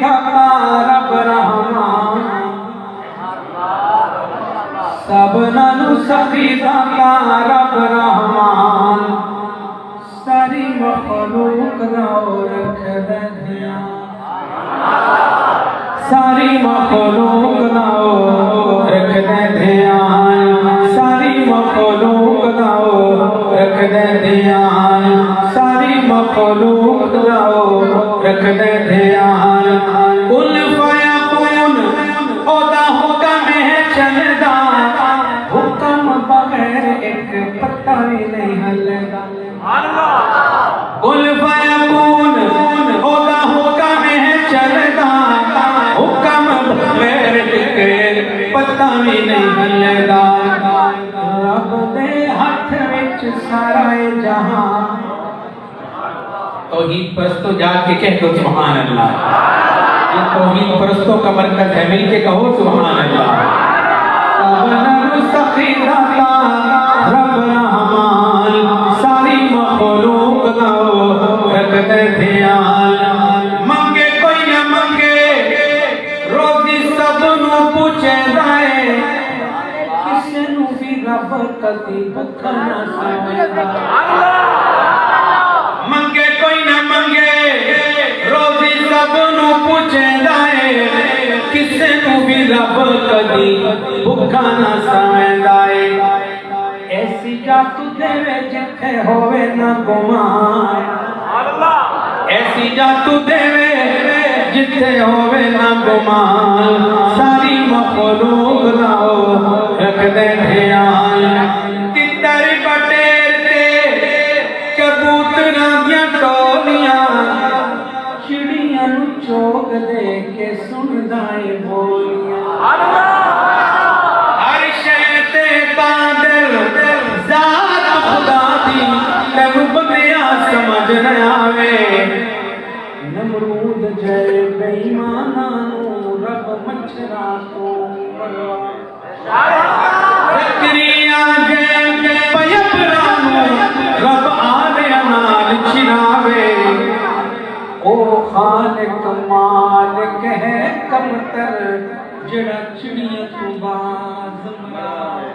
दाता रब रहमान सबना नू सखी दाता रब रहमान सारी मखलूक दा रखदा ध्यान सारी मखलूक दा रखदा ध्यान सारी मखलूक दा रखदा ध्यान सारी मखलूक दा रखदा ध्यान कुल फयकून ओदा हुक्म है चलदा हुक्म बगैर एक पत्ता भी नहीं हिलदा कुल फयकून ओदा हुक्म है चलदा हुक्म बगैर एक पत्ता भी नहीं हिलदा रब दे हथ विच सारा जहां तौहीद परस्तों जाके कह दो सुभान अल्लाह ये तौहीद परस्तों का मरकज है मिलके कहो सुभान अल्लाह सबना सखी दाता रब रहमान सारी मखलूक दा रखदा ध्यान मंगे कोई न मंगे रोजी सब नू पुछदा है किसे नू भी रब कदी भुखा ना सोंदा मंगे कोई न मंगे रोजी सब नू पुछदा है किसे नू भी रब कदी भुखा ना सोंदा है ऐसी जात देवे जिथे होवे ना गुमान ऐसी जात देवे जिथे होवे ना गुमान सारी मखलूक दा रखदे ध्यान तितर बटेर ते कबूतरां दियां टोलियां चिड़ियां नू चोग दे के सुनदा है बोलियां हर शै ते कादिर ज़ात खुदा दी तैनू बंदिया समझ न आवे नमरूद जय बेईमाना नू रब मच्छरा तो ज़करिया जय पयंबरा नू रब आलिया नाल छिड़ावे ओ खालिक मालिक है कमतर जड़ा चिड़ियां तू बाज मरावे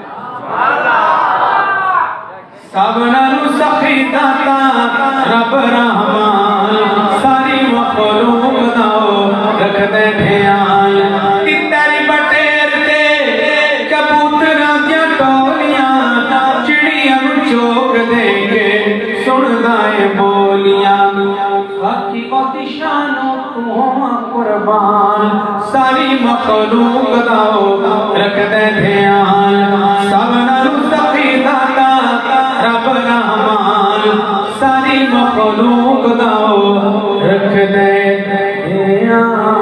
सबना नू सखी दाता रब रहमान सारी मखलूक दा रखदे ध्यान तितर बटेर ते कबूतरां दियां टोलियां चिड़ियां नू चोग दे के सुनदा है बोलियां बाकी ओदी शानो तू होवा कुर्बान सारी मखलूक दा रखदे ध्यान सबना नू सखी दाता रब रहमान सारी मखलूक दा रखदे ध्यान